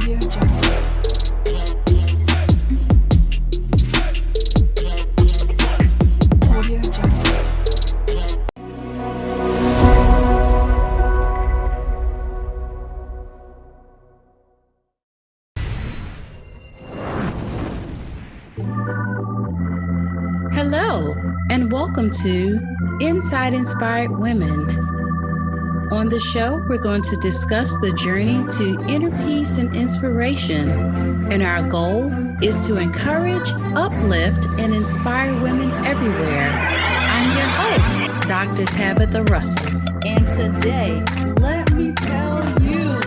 Audio Jungle. Audio Jungle. Hello, and welcome to Inside Inspired Women. On the show, we're going to discuss the journey to inner peace and inspiration. And our goal is to encourage, uplift, and inspire women everywhere. I'm your host, Dr. Tabitha Russell. And today, let me tell you,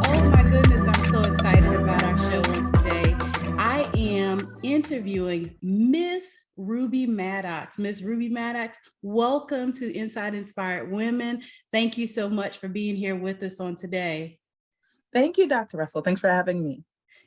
oh my goodness, I'm so excited about our show today. I am interviewing Miss Ruby Maddox. Miss Ruby Maddox, welcome to Inside Inspired Women. Thank you so much for being here with us on today. Thank you, Dr. Russell. Thanks for having me.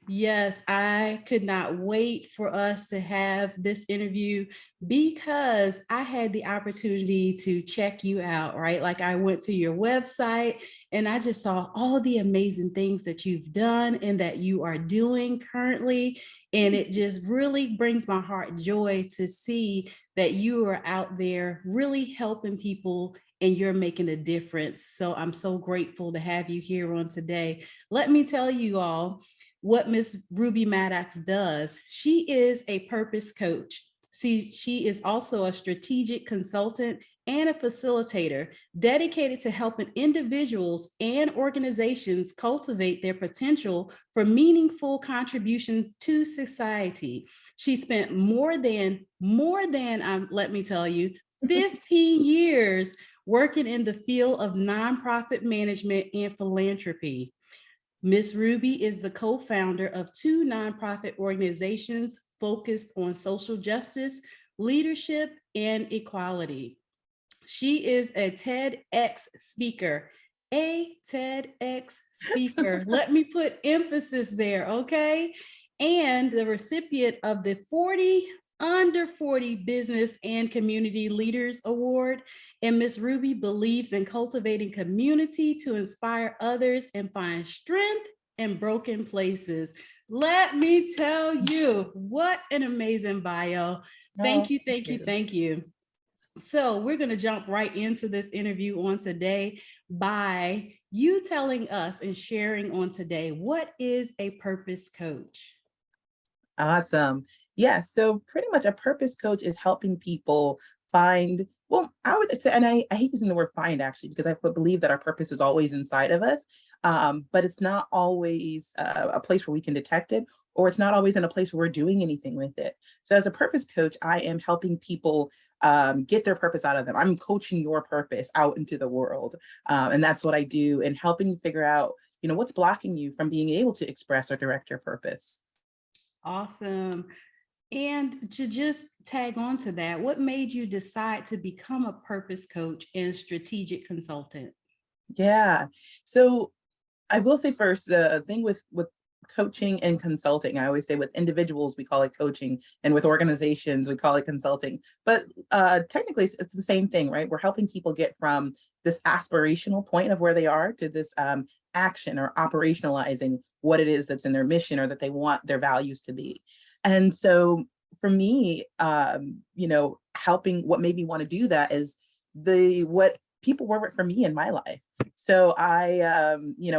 Yes, I could not wait for us to have this interview because I had the opportunity to check you out, right? Like I went to your website and I just saw all the amazing things that you've done and that you are doing currently. And it just really brings my heart joy to see that you are out there really helping people and you're making a difference. So I'm so grateful to have you here on today. Let me tell you all what Miss Ruby Maddox does. She is a purpose coach. See, she is also a strategic consultant and a facilitator dedicated to helping individuals and organizations cultivate their potential for meaningful contributions to society. She spent more than, let me tell you, 15 years working in the field of nonprofit management and philanthropy. Ms. Ruby is the co-founder of two nonprofit organizations focused on social justice, leadership, and equality. She is a TEDx speaker, Let me put emphasis there, okay? And the recipient of the 40 Under 40 Business and Community Leaders Award. And Miss Ruby believes in cultivating community to inspire others and find strength in broken places. Let me tell you, what an amazing bio. Thank you. So we're going to jump right into this interview on today by you telling us and sharing on today, what is a purpose coach? Awesome. Yeah, so pretty much a purpose coach is helping people find, well, I would say, and I hate using the word find actually, because I believe that our purpose is always inside of us, but it's not always a place where we can detect it, or it's not always in a place where we're doing anything with it. So as a purpose coach, I am helping people get their purpose out of them. I'm coaching your purpose out into the world. And that's what I do, and helping you figure out, what's blocking you from being able to express or direct your purpose. Awesome. And to just tag on to that, what made you decide to become a purpose coach and strategic consultant? Yeah. So I will say first, the thing with coaching and consulting, I always say with individuals, we call it coaching, and with organizations, we call it consulting. But technically, it's the same thing, right? We're helping people get from this aspirational point of where they are to this action or operationalizing what it is that's in their mission or that they want their values to be. And so for me, helping, what made me want to do that is what people were for me in my life. So I,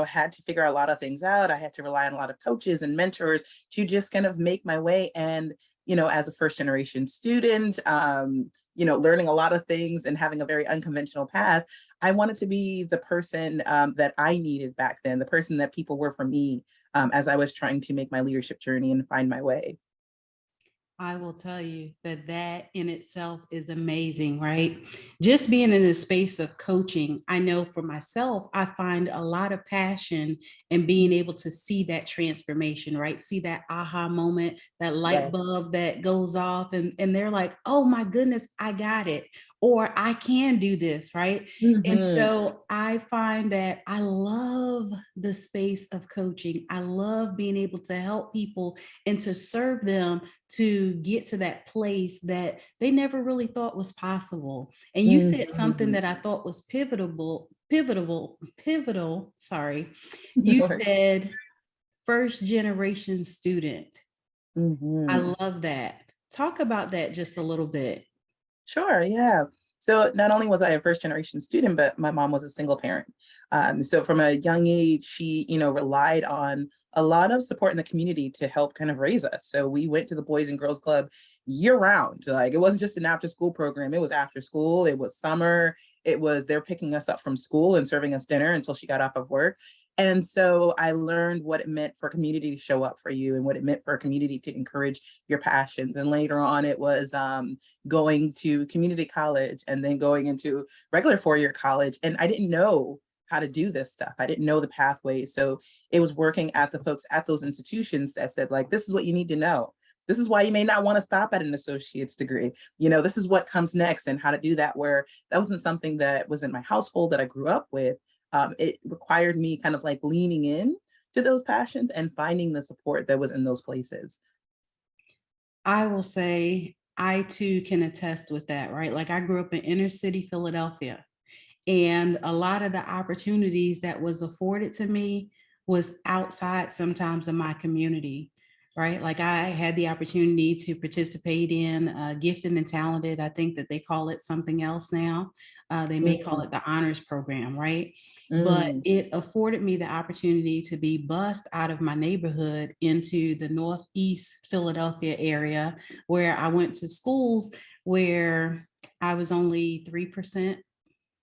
had to figure a lot of things out. I had to rely on a lot of coaches and mentors to just kind of make my way. And, as a first generation student, learning a lot of things and having a very unconventional path, I wanted to be the person that I needed back then, the person that people were for me as I was trying to make my leadership journey and find my way. I will tell you that in itself is amazing, right? Just being in the space of coaching, I know for myself, I find a lot of passion in being able to see that transformation, right? See that aha moment, that light bulb that goes off and they're like, oh my goodness, I got it. Or I can do this, right? Mm-hmm. And so I find that I love the space of coaching. I love being able to help people and to serve them to get to that place that they never really thought was possible. And you said something that I thought was pivotal. Sorry. You said first generation student. I Mhm. love that. Talk about that just a little bit. Sure, yeah. So not only was I a first generation student, but my mom was a single parent. So from a young age, she, relied on a lot of support in the community to help kind of raise us. So we went to the Boys and Girls Club year round. Like it wasn't just an after school program. It was after school. It was summer. It was they're picking us up from school and serving us dinner until she got off of work. And so I learned what it meant for community to show up for you and what it meant for a community to encourage your passions. And later on, it was going to community college and then going into regular four-year college. And I didn't know how to do this stuff. I didn't know the pathways. So it was working at the folks at those institutions that said, like, this is what you need to know. This is why you may not want to stop at an associate's degree. This is what comes next and how to do that, where that wasn't something that was in my household that I grew up with. It required me kind of like leaning in to those passions and finding the support that was in those places. I will say I too can attest with that, right? Like I grew up in inner city Philadelphia, and a lot of the opportunities that was afforded to me was outside sometimes of my community, right? Like I had the opportunity to participate in Gifted and Talented. I think that they call it something else now. They may call Mm, it the honors program, right? But mm, it afforded me the opportunity to be bused out of my neighborhood into the Northeast Philadelphia area, where I went to schools where I was only 3%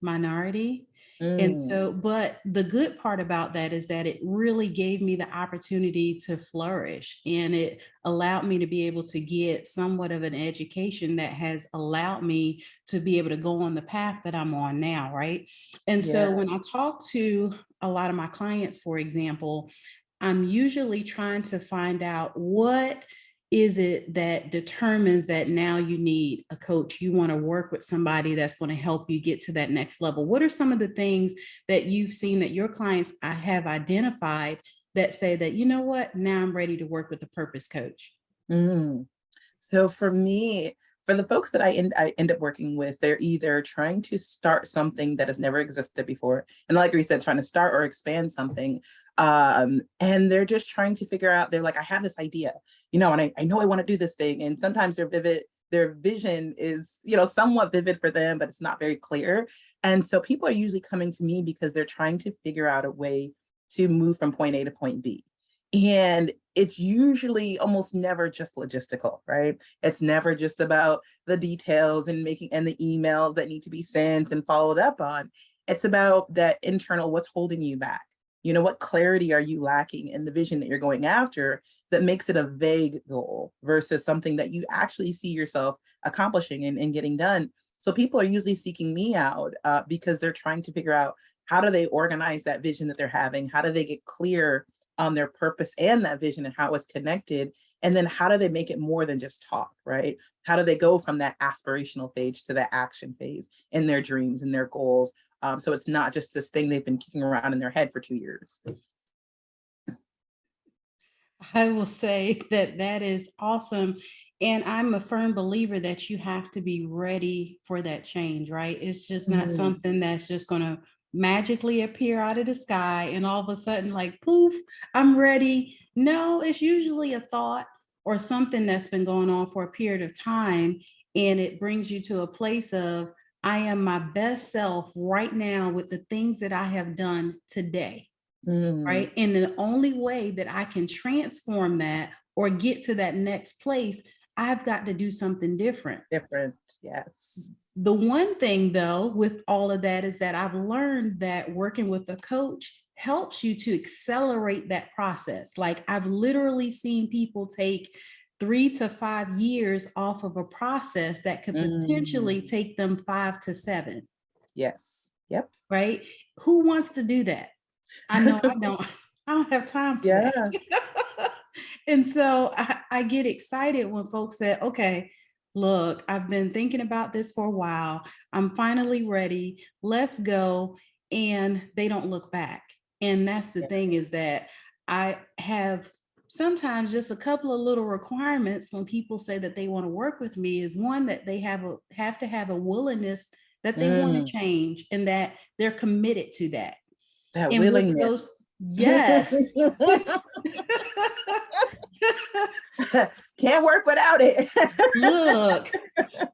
minority. And mm. so, but the good part about that is that it really gave me the opportunity to flourish, and it allowed me to be able to get somewhat of an education that has allowed me to be able to go on the path that I'm on now, right? And so Yeah. when I talk to a lot of my clients, for example, I'm usually trying to find out what is it that determines that now you need a coach, you want to work with somebody that's going to help you get to that next level. What are some of the things that you've seen that your clients have identified that say that, you know what, now I'm ready to work with a purpose coach? Mm. So for me, for the folks that I end up working with, they're either trying to start something that has never existed before, and like we said, trying to start or expand something, and they're just trying to figure out. They're like, I have this idea, and I know I want to do this thing, and sometimes their vision is, somewhat vivid for them, but it's not very clear. And so people are usually coming to me because they're trying to figure out a way to move from point A to point B. And it's usually almost never just logistical, right? It's never just about the details and the emails that need to be sent and followed up on. It's about that internal, what's holding you back? What clarity are you lacking in the vision that you're going after that makes it a vague goal versus something that you actually see yourself accomplishing and getting done? So people are usually seeking me out because they're trying to figure out, how do they organize that vision that they're having? How do they get clear on their purpose and that vision and how it's connected? And then how do they make it more than just talk, right? How do they go from that aspirational phase to that action phase in their dreams and their goals? So it's not just this thing they've been kicking around in their head for 2 years. I will say that that is awesome. And I'm a firm believer that you have to be ready for that change, right? It's just not Mhm. something that's just going to magically appear out of the sky and all of a sudden, like, poof, I'm ready. No, it's usually a thought or something that's been going on for a period of time. And it brings you to a place of, I am my best self right now with the things that I have done today, Mhm. right? And the only way that I can transform that or get to that next place, I've got to do something different. Different, yes. The one thing, though, with all of that is that I've learned that working with a coach helps you to accelerate that process. Like I've literally seen people take 3 to 5 years off of a process that could potentially Mm. take them 5 to 7, Yes. Yep. right? Who wants to do that? I know I don't. I don't have time for that. Yeah. And so I get excited when folks say, okay, look, I've been thinking about this for a while. I'm finally ready. Let's go. And they don't look back. And that's the Yeah. thing, is that I have sometimes just a couple of little requirements when people say that they want to work with me. Is one, that they have to have a willingness that they want to Mm. change and that they're committed to that. That And with willingness. Yes. Can't work without it. Look,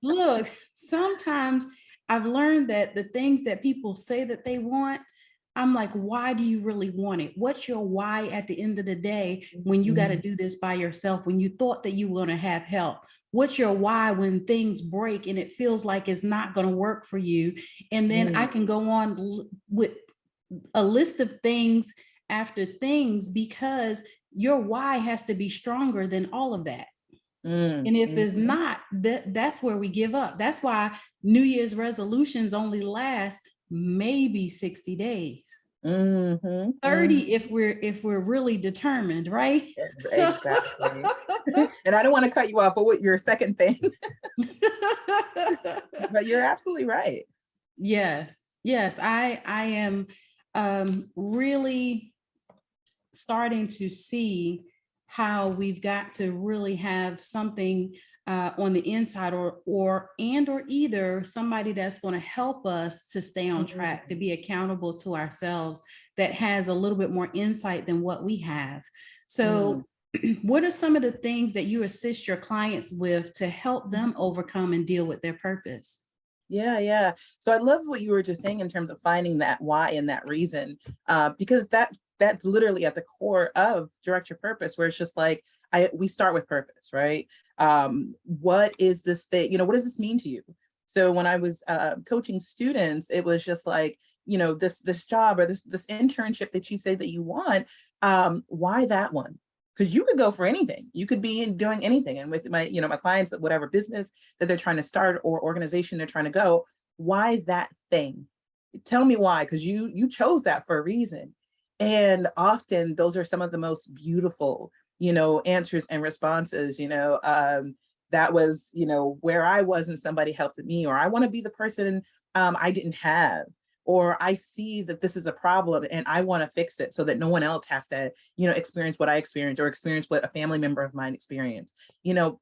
look, sometimes I've learned that the things that people say that they want, I'm like, why do you really want it? What's your why at the end of the day when you got to do this by yourself, when you thought that you were going to have help? What's your why when things break and it feels like it's not going to work for you? And then I can go on with a list of things after things because your why has to be stronger than all of that. And if it's not, that's where we give up. That's why New Year's resolutions only last maybe 60 days. 30 if we're really determined, right? Exactly. And I don't want to cut you off, but what your second thing? But you're absolutely right. Yes, I am really starting to see how we've got to really have something on the inside or either somebody that's going to help us to stay on track, to be accountable to ourselves, that has a little bit more insight than what we have. So what are some of the things that you assist your clients with to help them overcome and deal with their purpose? Yeah. So I love what you were just saying in terms of finding that why and that reason, because that's literally at the core of direct your purpose, where it's just like, we start with purpose, right? What is this thing? What does this mean to you? So when I was coaching students, it was just like, this job or this internship that you say that you want, why that one? Because you could go for anything. You could be doing anything. And with my, my clients, whatever business that they're trying to start or organization they're trying to go, why that thing? Tell me why, because you chose that for a reason. And often those are some of the most beautiful, answers and responses, that was, where I was and somebody helped me, or I want to be the person I didn't have, or I see that this is a problem and I want to fix it so that no one else has to, experience what I experienced or experience what a family member of mine experienced,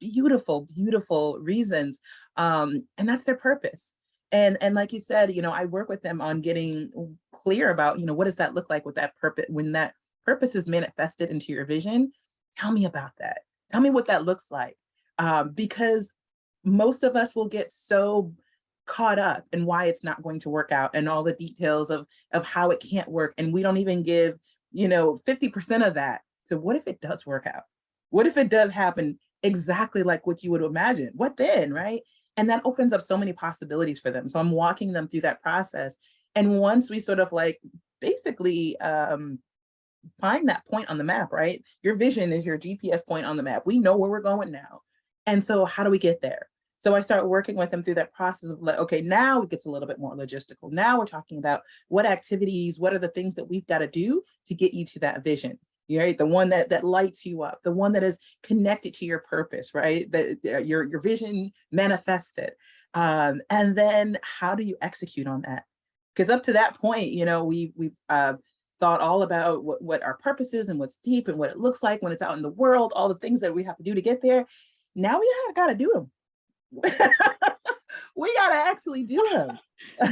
beautiful, beautiful reasons. And that's their purpose. And like you said, I work with them on getting clear about, what does that look like with that purpose? When that purpose is manifested into your vision, tell me about that. Tell me what that looks like. Because most of us will get so caught up in why it's not going to work out and all the details of how it can't work. And we don't even give, 50% of that to what if it does work out? What if it does happen exactly like what you would imagine? What then, right? And that opens up so many possibilities for them. So I'm walking them through that process. And once we sort of like basically find that point on the map, right? Your vision is your GPS point on the map. We know where we're going now. And so how do we get there? So I start working with them through that process of like, okay, now it gets a little bit more logistical. Now we're talking about what activities, what are the things that we've got to do to get you to that vision, right? The one that lights you up, the one that is connected to your purpose, right? That your vision manifested. And then how do you execute on that? Because up to that point, we've thought all about what our purpose is and what's deep and what it looks like when it's out in the world, all the things that we have to do to get there. Now we got to do them. We got to actually do them.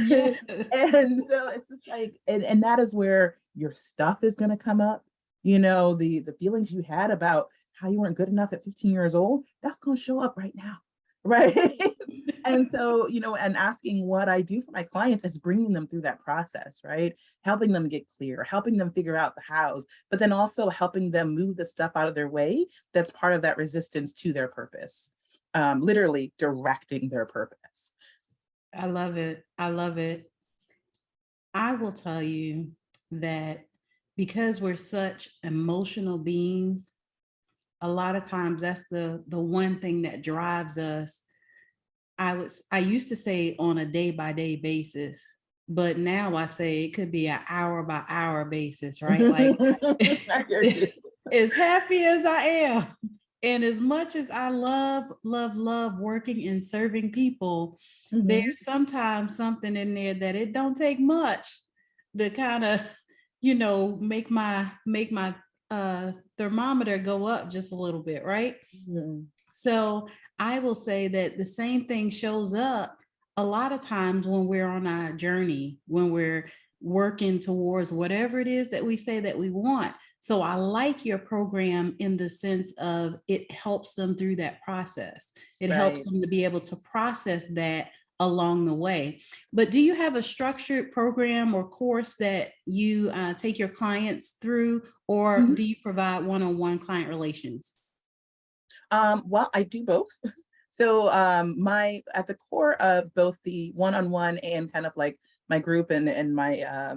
Yes. And so it's just like, and that is where your stuff is going to come up. The feelings you had about how you weren't good enough at 15 years old, that's going to show up right now. Right. And so, and asking what I do for my clients is bringing them through that process, right? Helping them get clear, helping them figure out the hows, but then also helping them move the stuff out of their way that's part of that resistance to their purpose. Literally directing their purpose. I love it. I love it. I will tell you that because we're such emotional beings, a lot of times that's the one thing that drives us. I used to say on a day by day basis, but now I say it could be an hour by hour basis, right? Like as happy as I am, and as much as I love working and serving people, there's sometimes something in there that it don't take much to kind of, make my thermometer go up just a little bit, right? So I will say that the same thing shows up a lot of times when we're on our journey, when we're working towards whatever it is that we say that we want. So I like your program in the sense of it helps them through that process. It helps Right. them to be able to process that along the way. But do you have a structured program or course that you take your clients through, or Mhm. do you provide one-on-one client relations? Well, I do both. So my at the core of both the one-on-one and kind of like my group and my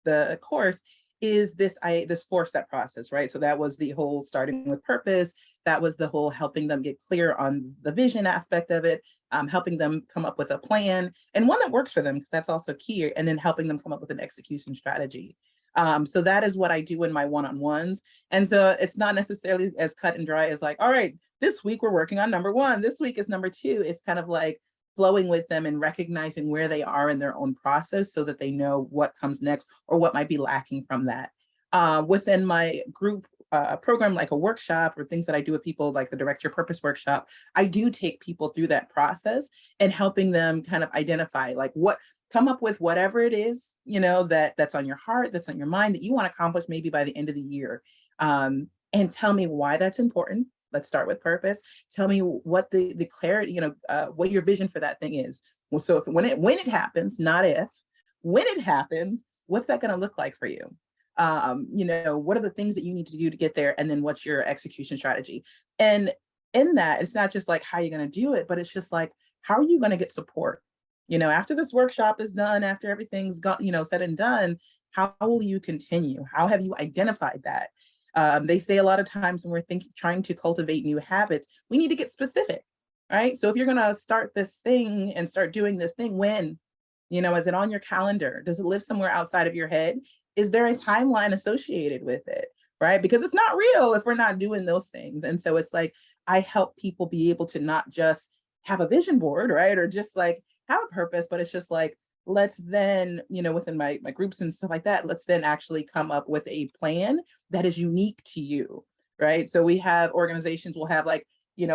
the course is this 4-step process, right? So that was the whole starting with purpose. That was the whole helping them get clear on the vision aspect of it, helping them come up with a plan and one that works for them, because that's also key, and then helping them come up with an execution strategy. So that is what I do in my one-on-ones. And so it's not necessarily as cut and dry as like, all right, this week we're working on number 1, this week is number 2. It's kind of like flowing with them and recognizing where they are in their own process so that they know what comes next or what might be lacking from that. Within my group program, like a workshop or things that I do with people, like the Direct Your Purpose workshop, I do take people through that process and helping them kind of identify like what, come up with whatever it is, that's on your heart, that's on your mind, that you want to accomplish maybe by the end of the year. And tell me why that's important. Let's start with purpose. Tell me what the clarity, what your vision for that thing is. Well, so if when it happens, not if, when it happens, what's that going to look like for you? What are the things that you need to do to get there? And then what's your execution strategy? And in that, it's not just like how you're going to do it, but it's just like, how are you going to get support? After this workshop is done, after everything's got, said and done, how will you continue? How have you identified that? They say a lot of times when we're trying to cultivate new habits, we need to get specific, right? So if you're going to start this thing and start doing this thing, when, is it on your calendar? Does it live somewhere outside of your head? Is there a timeline associated with it, right? Because it's not real if we're not doing those things. And so it's like, I help people be able to not just have a vision board, right? Or just like have a purpose, but it's just like, let's then, within my groups and stuff like that, let's then actually come up with a plan that is unique to you, right? So we have organizations will have like,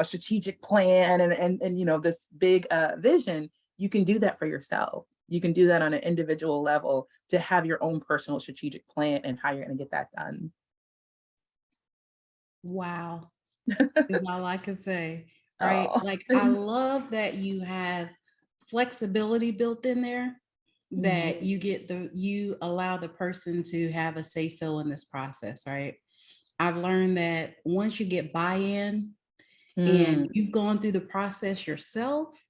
strategic plan and this big vision. You can do that for yourself. You can do that on an individual level to have your own personal strategic plan and how you're going to get that done. Wow, is all I can say, right? Oh, Like, I thanks. love that you have flexibility built in there, that Mhm. you allow the person to have a say so in this process, right? I've learned that once you get buy-in and Mm, you've gone through the process yourself,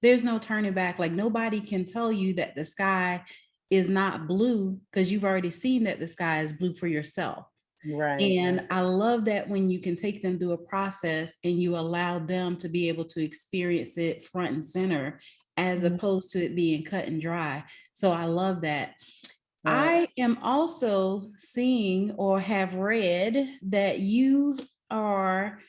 there's no turning back. Like, nobody can tell you that the sky is not blue because you've already seen that the sky is blue for yourself. right, And right. I love that when you can take them through a process and you allow them to be able to experience it front and center, as Mhm. opposed to it being cut and dry. So I love that. Right. I am also seeing or have read that you are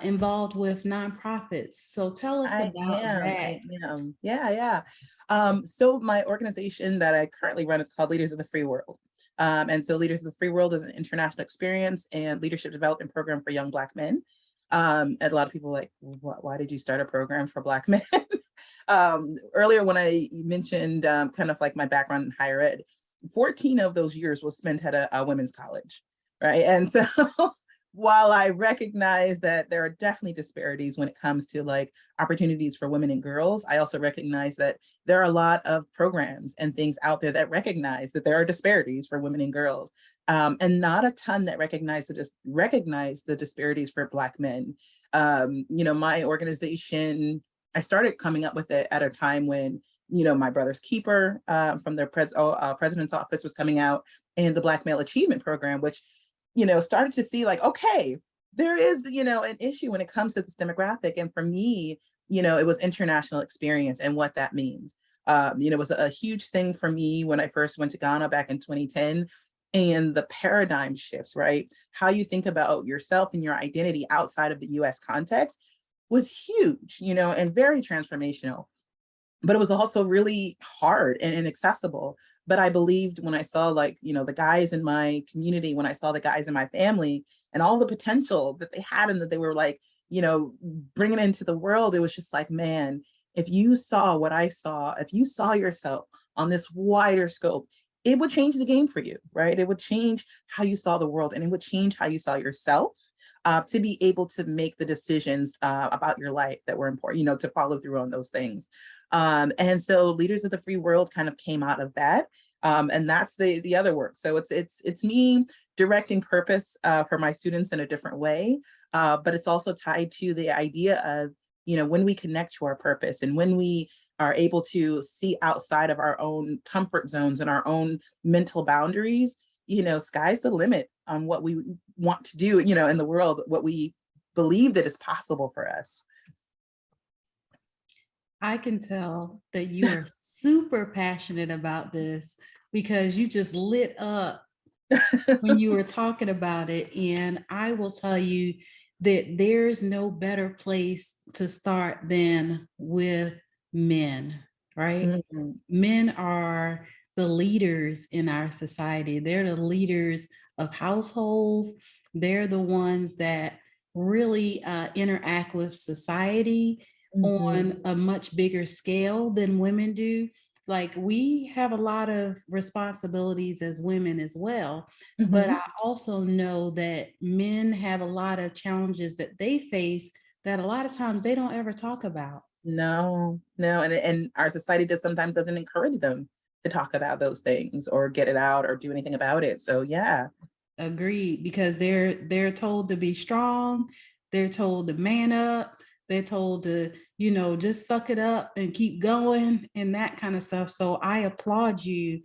involved with nonprofits. So tell us I about am. that. I am. Yeah, yeah. So my organization that I currently run is called Leaders of the Free World. And so Leaders of the Free World is an international experience and leadership development program for young Black men. And a lot of people are like, why did you start a program for Black men? Earlier when I mentioned kind of like my background in higher ed, 14 of those years was spent at a women's college, right? And so while I recognize that there are definitely disparities when it comes to like opportunities for women and girls, I also recognize that there are a lot of programs and things out there that recognize that there are disparities for women and girls, and not a ton that recognize the disparities for Black men. My organization, I started coming up with it at a time when my brother's keeper from their president's office was coming out, and the Black Male Achievement Program, which started to see like, okay, there is, an issue when it comes to this demographic. And for me, it was international experience and what that means. It was a huge thing for me when I first went to Ghana back in 2010. And the paradigm shifts, right? How you think about yourself and your identity outside of the US context was huge, and very transformational, but it was also really hard and inaccessible. But I believed when I saw like, the guys in my community, when I saw the guys in my family and all the potential that they had and that they were like, bringing into the world, it was just like, man, if you saw what I saw, if you saw yourself on this wider scope, it would change the game for you, right? It would change how you saw the world, and it would change how you saw yourself, to be able to make the decisions about your life that were important, to follow through on those things. And so Leaders of the Free World kind of came out of that. And that's the other work. So it's me directing purpose for my students in a different way, but it's also tied to the idea of, when we connect to our purpose and when we are able to see outside of our own comfort zones and our own mental boundaries, sky's the limit on what we want to do, in the world, what we believe that is possible for us. I can tell that you are super passionate about this because you just lit up when you were talking about it. And I will tell you that there's no better place to start than with men, right? Mhm. Men are the leaders in our society. They're the leaders of households. They're the ones that really interact with society Mhm. on a much bigger scale than women do. Like, we have a lot of responsibilities as women as well, but Mhm. I also know that men have a lot of challenges that they face that a lot of times they don't ever talk about. No, no, and our society just sometimes doesn't encourage them to talk about those things or get it out or do anything about it. So yeah. Agreed, because they're told to be strong, they're told to man up, they're told to, just suck it up and keep going and that kind of stuff. So I applaud you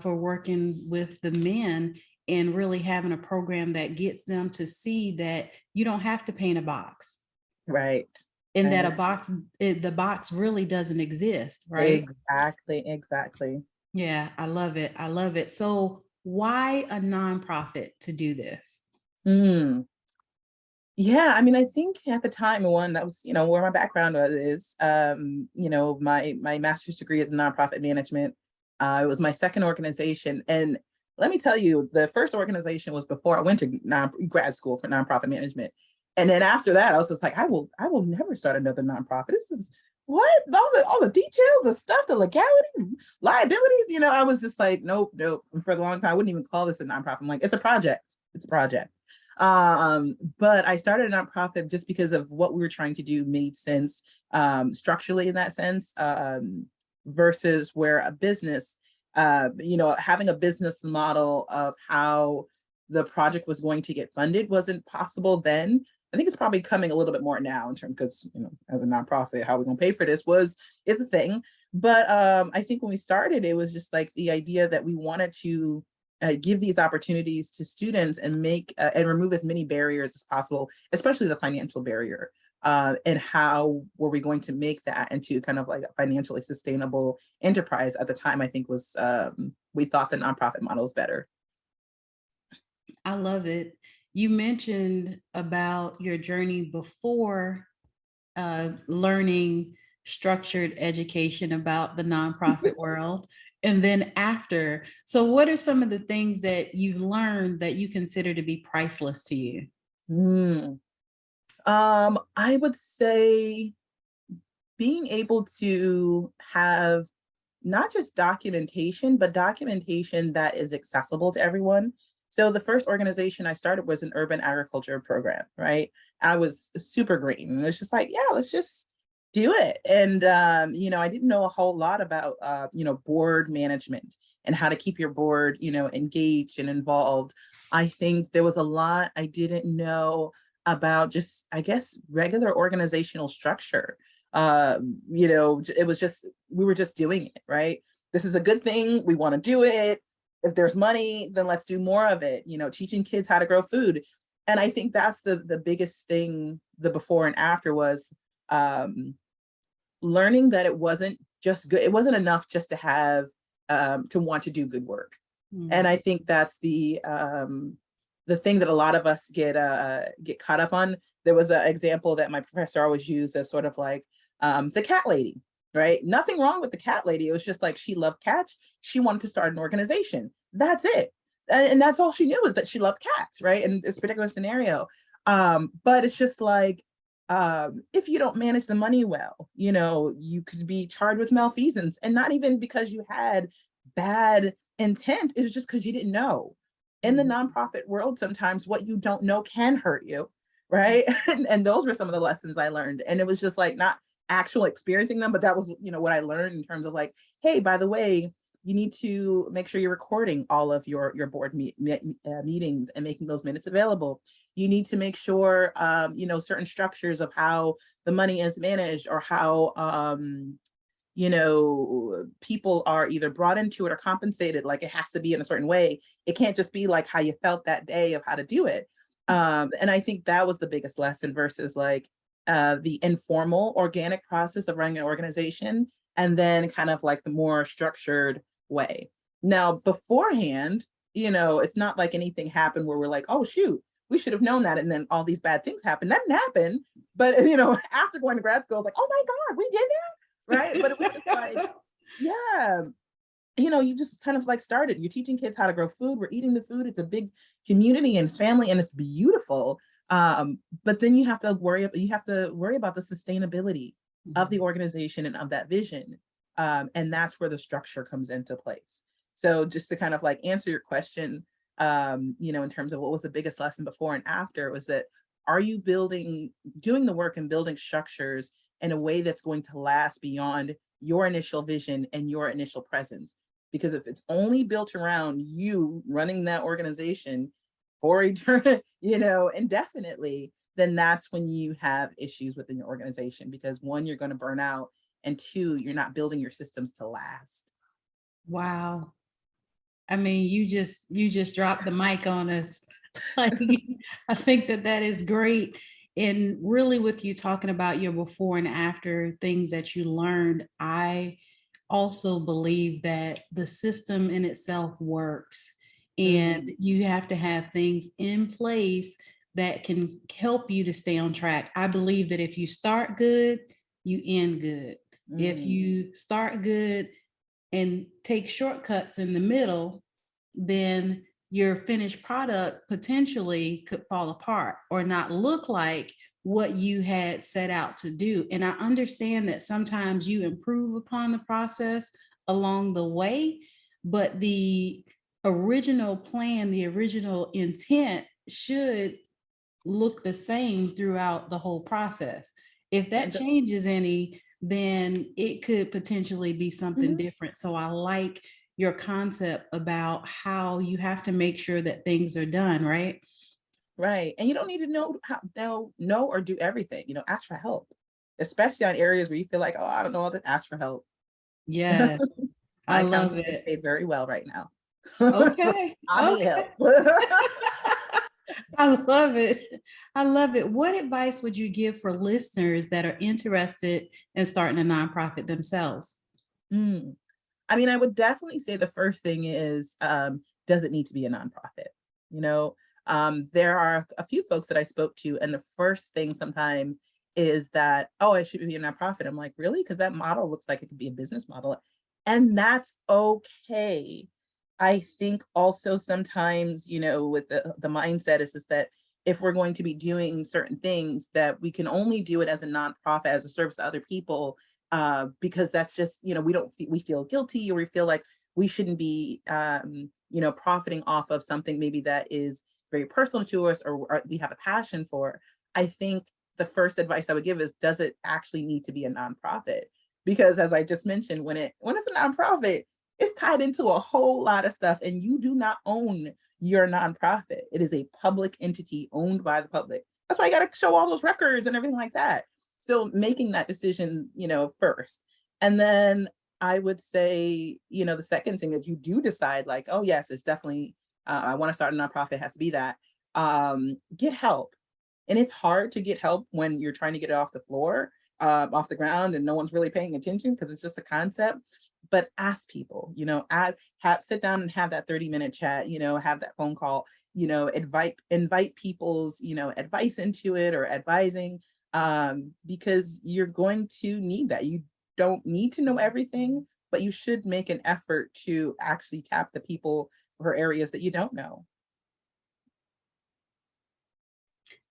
for working with the men and really having a program that gets them to see that you don't have to paint a box, Right. and that Right. the box really doesn't exist, right? Exactly. Exactly. Yeah, I love it. I love it. So why a nonprofit to do this? Mm. Yeah, I mean, I think at the time, one, that was, where my background is. My master's degree is in nonprofit management. It was my second organization. And let me tell you, the first organization was before I went to grad school for nonprofit management. And then after that, I was just like, I will never start another nonprofit. This is what all the details, the stuff, the legality, liabilities. I was just like, nope, nope. And for a long time, I wouldn't even call this a nonprofit. I'm like, it's a project. It's a project. But I started a nonprofit just because of what we were trying to do made sense, structurally in that sense, versus where a business, having a business model of how the project was going to get funded wasn't possible then. I think it's probably coming a little bit more now in terms, because as a nonprofit, how are we going to pay for this is a thing. But I think when we started, it was just like the idea that we wanted to give these opportunities to students and make and remove as many barriers as possible, especially the financial barrier. And how were we going to make that into kind of like a financially sustainable enterprise? At the time, I think was we thought the nonprofit model was better. I love it. You mentioned about your journey before learning structured education about the nonprofit world, and then after. So what are some of the things that you learned that you consider to be priceless to you? Mm. I would say being able to have not just documentation, but documentation that is accessible to everyone. So the first organization I started was an urban agriculture program, right? I was super green, and it's just like, yeah, let's just do it. And I didn't know a whole lot about board management and how to keep your board, engaged and involved. I think there was a lot I didn't know about, just, I guess, regular organizational structure. It was just, we were just doing it, right? This is a good thing. We want to do it. If there's money, then let's do more of it, teaching kids how to grow food. And I think that's the biggest thing, the before and after, was learning that it wasn't just good. It wasn't enough just to have, to want to do good work. And Mm. I think that's the thing that a lot of us get caught up on. There was an example that my professor always used as sort of like the cat lady, right? Nothing wrong with the cat lady. It was just like, she loved cats. She wanted to start an organization. That's it. And that's all she knew, was that she loved cats, right? In this particular scenario. But it's just like, if you don't manage the money well, you could be charged with malfeasance, and not even because you had bad intent is just because you didn't know. In the nonprofit world, sometimes what you don't know can hurt you, right? And those were some of the lessons I learned. And it was just like not actual experiencing them, but that was, what I learned in terms of like, hey, by the way, you need to make sure you're recording all of your board meetings and making those minutes available. You need to make sure, certain structures of how the money is managed, or how, people are either brought into it or compensated. Like, it has to be in a certain way. It can't just be like how you felt that day of how to do it. And I think that was the biggest lesson versus like the informal, organic process of running an organization, and then kind of like the more structured way. Now, beforehand, it's not like anything happened where we're like, oh, shoot, we should have known that. And then all these bad things happen. That didn't happen. But, after going to grad school, I was like, oh my God, we did that. Right. But it was just like, yeah, you just kind of like started. You're teaching kids how to grow food. We're eating the food. It's a big community and it's family and it's beautiful. But then you have to worry about the sustainability of the organization and of that vision. And that's where the structure comes into place. So just to kind of like answer your question, in terms of what was the biggest lesson before and after, was that, are you doing the work and building structures in a way that's going to last beyond your initial vision and your initial presence? Because if it's only built around you running that organization for indefinitely, then that's when you have issues within your organization, because one, you're going to burn out, and two, you're not building your systems to last. Wow. I mean, you just dropped the mic on us. Like, I think that is great. And really, with you talking about your before and after things that you learned, I also believe that the system in itself works, and you have to have things in place that can help you to stay on track. I believe that if you start good, you end good. If you start good and take shortcuts in the middle, then your finished product potentially could fall apart or not look like what you had set out to do. And I understand that sometimes you improve upon the process along the way, but the original plan, the original intent should look the same throughout the whole process. If that changes any, then it could potentially be something different. So I like your concept about how you have to make sure that things are done right. Right. And you don't need to know or do everything. Ask for help, especially on areas where you feel like, oh, I don't know, to ask for help. Yes. I love it. Pay very well right now. Okay. I need help. I love it. I love it. What advice would you give for listeners that are interested in starting a nonprofit themselves? I mean, I would definitely say the first thing is, does it need to be a nonprofit? There are a few folks that I spoke to, and the first thing sometimes is that, oh, I should be a nonprofit. I'm like, really? Because that model looks like it could be a business model. And that's okay. I think also sometimes, with the mindset is just that if we're going to be doing certain things, that we can only do it as a nonprofit, as a service to other people, because that's just, we feel guilty, or we feel like we shouldn't be, profiting off of something maybe that is very personal to us, or we have a passion for. I think the first advice I would give is, does it actually need to be a nonprofit? Because as I just mentioned, when it's a nonprofit, it's tied into a whole lot of stuff, and you do not own your nonprofit. It is a public entity owned by the public. That's why you got to show all those records and everything like that. So making that decision, first. And then I would say, the second thing that you do decide, like, oh yes, it's definitely, I want to start a nonprofit, it has to be that, get help. And it's hard to get help when you're trying to get it off the floor, off the ground, and no one's really paying attention because it's just a concept. But ask people, sit down and have that 30-minute chat, have that phone call, invite people's, advice into it, or advising, because you're going to need that. You don't need to know everything, but you should make an effort to actually tap the people for areas that you don't know.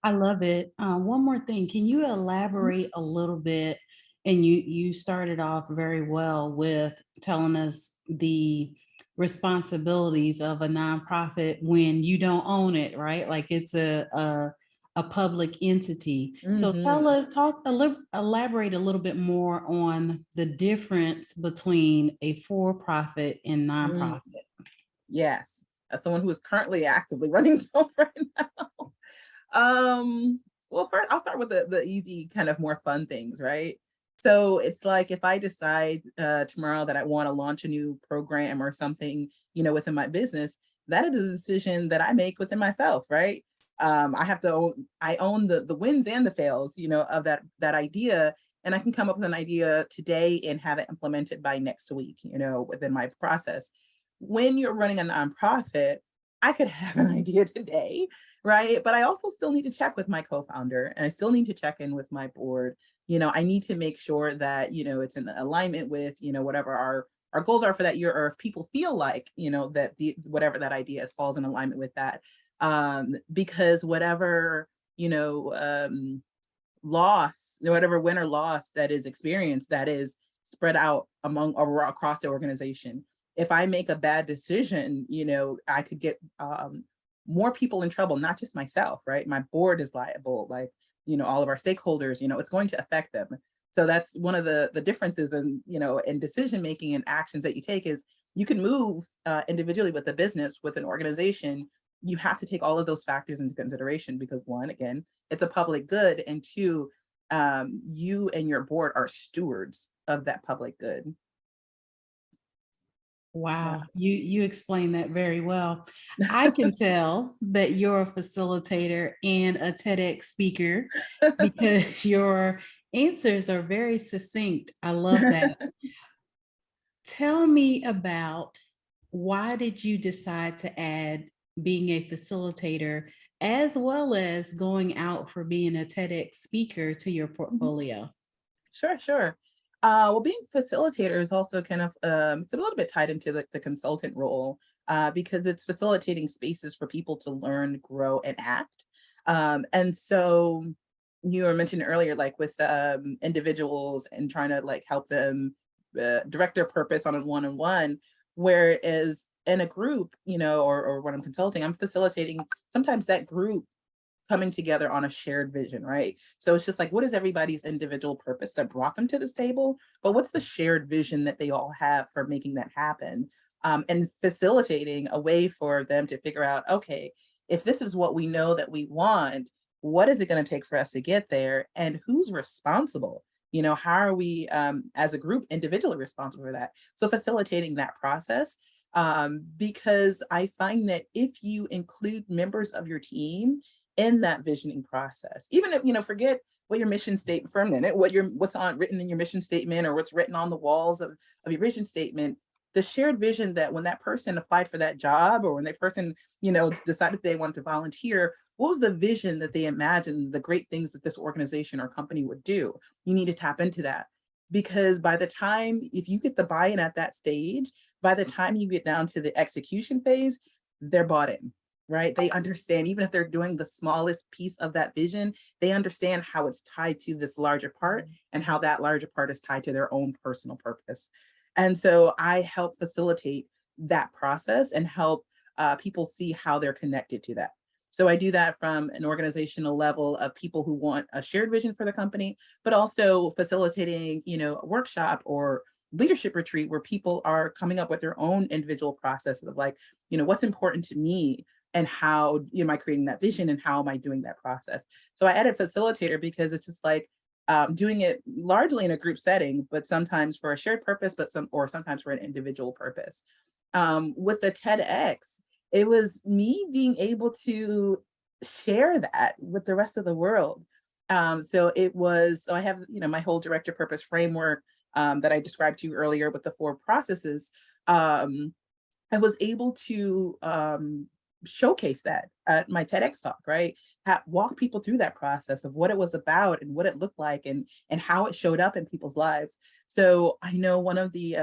I love it. One more thing, can you elaborate a little bit? And you started off very well with telling us the responsibilities of a nonprofit when you don't own it, right? Like it's a public entity. So tell Mhm. us, elaborate a little bit more on the difference between a for-profit and Mm, nonprofit. yes, as someone who is currently actively running both right now. Um, well, first I'll start with the easy, kind of more fun things, right? So it's like if I decide tomorrow that I want to launch a new program or something, within my business, that is a decision that I make within myself, right? I have to own, I own the wins and the fails, of that idea, and I can come up with an idea today and have it implemented by next week, within my process. When you're running a nonprofit, I could have an idea today, right? But I also still need to check with my co-founder, and I still need to check in with my board. I need to make sure that, it's in alignment with, whatever our goals are for that year, or if people feel like, that the whatever that idea is falls in alignment with that. Because whatever, you know, loss, whatever win or loss that is experienced, that is spread out among or across the organization. If I make a bad decision, I could get more people in trouble, not just myself, right? My board is liable, like, all of our stakeholders, it's going to affect them. So that's one of the differences in decision making and actions that you take is you can move individually with a business, with an organization. You have to take all of those factors into consideration because one, again, it's a public good, and two, you and your board are stewards of that public good. Yeah. Wow, you explained that very well. I can tell that you're a facilitator and a TEDx speaker because your answers are very succinct. I love that. Tell me about, why did you decide to add being a facilitator as well as going out for being a TEDx speaker to your Mhm. portfolio? Sure, sure. Well, being facilitator is also kind of it's a little bit tied into the consultant role because it's facilitating spaces for people to learn, grow, and act. And so you were mentioning earlier, like with individuals and trying to like help them direct their purpose on a one-on-one, whereas in a group, or when I'm consulting, I'm facilitating sometimes that group coming together on a shared vision, right? So it's just like, what is everybody's individual purpose that brought them to this table? But what's the shared vision that they all have for making that happen? And facilitating a way for them to figure out, okay, if this is what we know that we want, what is it going to take for us to get there? And who's responsible? How are we as a group individually responsible for that? So facilitating that process. Because I find that if you include members of your team in that visioning process, even if forget what your mission statement for a minute, what's on written in your mission statement or what's written on the walls of your vision statement, the shared vision that when that person applied for that job or when that person decided they wanted to volunteer, what was the vision that they imagined, the great things that this organization or company would do? You need to tap into that, because by the time, if you get the buy-in at that stage, by the time you get down to the execution phase, they're bought in, right? They understand, even if they're doing the smallest piece of that vision, they understand how it's tied to this larger part and how that larger part is tied to their own personal purpose. And so I help facilitate that process and help people see how they're connected to that. So I do that from an organizational level of people who want a shared vision for the company, but also facilitating, a workshop or leadership retreat where people are coming up with their own individual processes of like, what's important to me and how am I creating that vision and how am I doing that process? So I added facilitator because it's just like doing it largely in a group setting, but sometimes for a shared purpose, but sometimes for an individual purpose. With the TEDx, it was me being able to share that with the rest of the world. So I have, my whole director purpose framework that I described to you earlier with the four processes. Um, I was able to showcase that at my TEDx talk, right? Walk people through that process of what it was about and what it looked like and how it showed up in people's lives. So I know one of the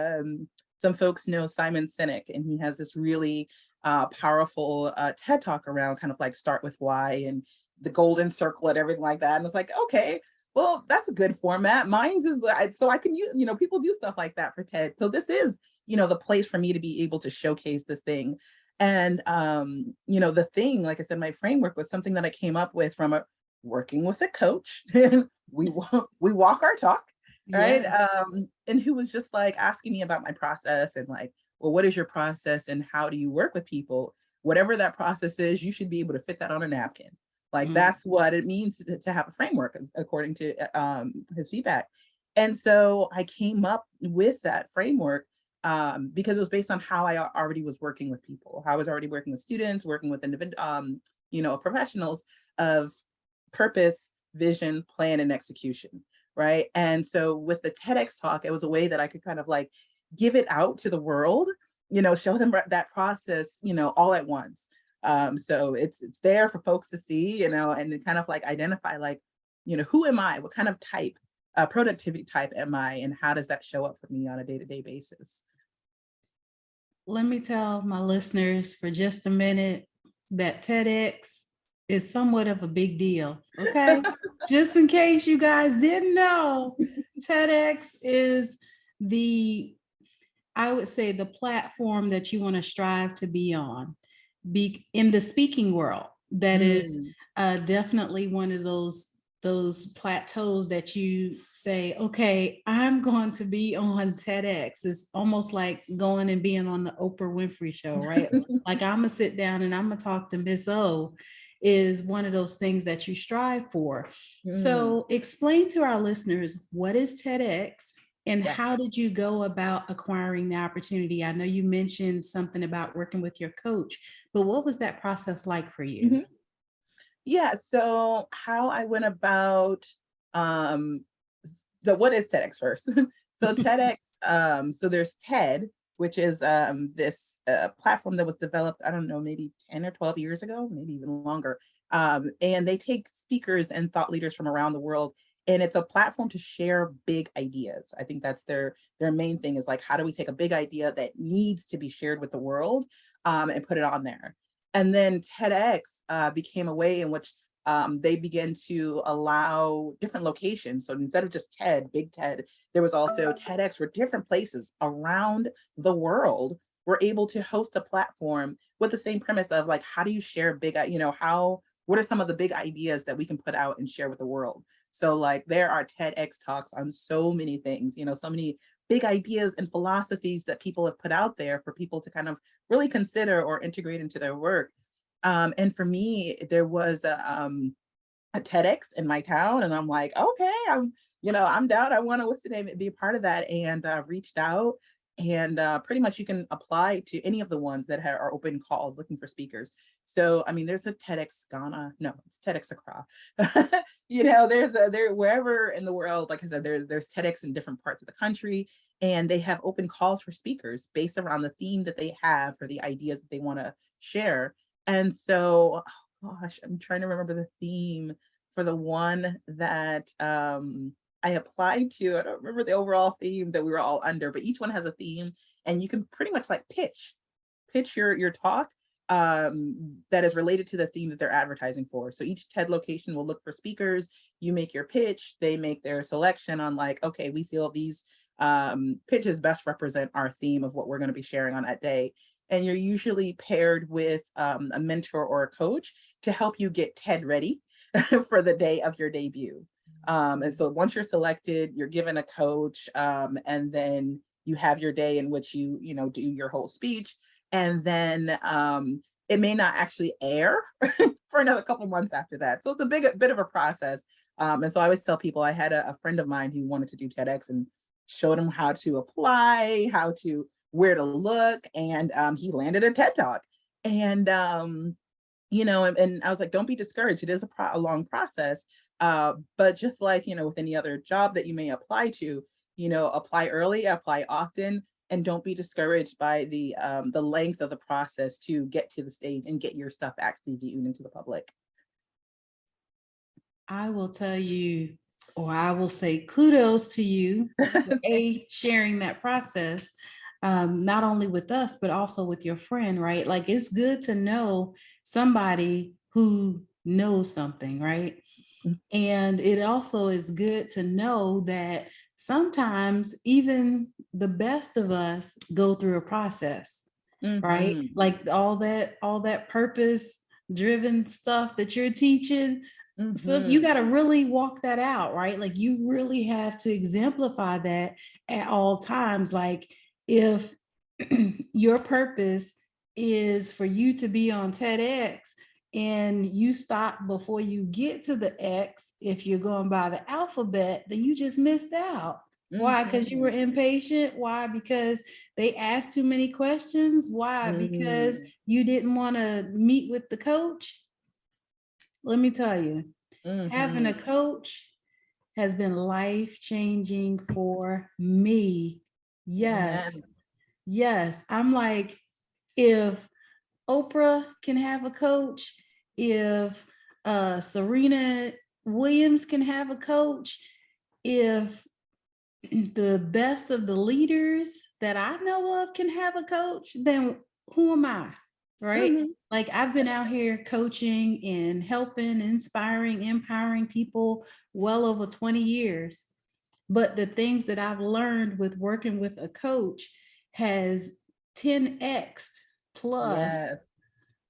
some folks know Simon Sinek, and he has this really powerful TED talk around kind of like start with why and the golden circle and everything like that. And it's like, okay, well, that's a good format. Mine's is so I can use, people do stuff like that for TED. So this is, the place for me to be able to showcase this thing. And the thing, like I said, my framework was something that I came up with from working with a coach. And we walk our talk, right? Yes. And who was just like asking me about my process and like, well, what is your process and how do you work with people? Whatever that process is, you should be able to fit that on a napkin. Like Mm. that's what it means to have a framework, according to his feedback. And so I came up with that framework because it was based on how I already was working with people, how I was already working with students, working with professionals of purpose, vision, plan, and execution, right? And so with the TEDx talk, it was a way that I could kind of like give it out to the world, show them that process, all at once. So it's there for folks to see, and to kind of like identify like, who am I? What kind of type, productivity type am I? And how does that show up for me on a day-to-day basis? Let me tell my listeners for just a minute that TEDx is somewhat of a big deal. Okay. Just in case you guys didn't know, TEDx is I would say, the platform that you want to strive to be on. Be in the speaking world. That is Mm. definitely one of those plateaus that you say, okay, I'm going to be on TEDx. It's almost like going and being on the Oprah Winfrey show, right? Like I'm gonna sit down and I'm gonna talk to Miss O is one of those things that you strive for. Mm. So explain to our listeners, what is TEDx and Yes. how did you go about acquiring the opportunity? I know you mentioned something about working with your coach, but what was that process like for you? Mhm. Yeah, so how I went about, um, so what is TEDx first? So TEDx, so there's TED, which is this platform that was developed, I don't know, maybe 10 or 12 years ago, maybe even longer. And they take speakers and thought leaders from around the world, and it's a platform to share big ideas. I think that's their main thing is like, how do we take a big idea that needs to be shared with the world, and put it on there? And then TEDx became a way in which they began to allow different locations. So instead of just TED, Big TED, there was also TEDx, where different places around the world were able to host a platform with the same premise of like, how do you share what are some of the big ideas that we can put out and share with the world? So like there are TEDx talks on so many things, so many big ideas and philosophies that people have put out there for people to kind of really consider or integrate into their work. And for me, there was a TEDx in my town, and I'm like, okay, I'm down. I want to, what's the name, be a part of that, and reached out. And pretty much you can apply to any of the ones that are open calls looking for speakers. So, I mean, there's a TEDx Ghana. No, it's TEDx Accra. There wherever in the world, like I said, there's TEDx in different parts of the country, and they have open calls for speakers based around the theme that they have for the ideas that they want to share. And so, oh gosh, I'm trying to remember the theme for the one that I applied to. I don't remember the overall theme that we were all under, but each one has a theme, and you can pretty much like pitch your talk that is related to the theme that they're advertising for. So each TED location will look for speakers. You make your pitch, they make their selection on like, okay, we feel these pitches best represent our theme of what we're going to be sharing on that day. And you're usually paired with a mentor or a coach to help you get TED ready for the day of your debut. And so once you're selected, you're given a coach, and then you have your day in which you do your whole speech. And then it may not actually air for another couple months after that. So it's a bit of a process. And so I always tell people, I had a friend of mine who wanted to do TEDx, and showed him how to apply, where to look, and he landed a TED Talk. And and I was like, don't be discouraged. It is a long process. But just like, with any other job that you may apply to, apply early, apply often, and don't be discouraged by the length of the process to get to the stage and get your stuff actually viewed into the public. I will tell you, or I will say kudos to you for sharing that process, not only with us, but also with your friend, right? Like it's good to know somebody who knows something, right? And it also is good to know that sometimes even the best of us go through a process, right? Mhm. Like all that purpose driven stuff that you're teaching. So you Mhm. got to really walk that out, right? Like you really have to exemplify that at all times. Like if your purpose is for you to be on TEDx and you stop before you get to the X, if you're going by the alphabet, then you just missed out. Why? Because you were Mhm. impatient. Why? Because they asked too many questions. Why? Because Mhm. you didn't want to meet with the coach. Let me tell you, having a Mhm. coach has been life changing for me. Yes. Amen. Yes. I'm like, if Oprah can have a coach, if Serena Williams can have a coach, if the best of the leaders that I know of can have a coach, then who am I? Right? Mhm. Like I've been out here coaching and helping, inspiring, empowering people well over 20 years. But the things that I've learned with working with a coach has 10x plus Yes.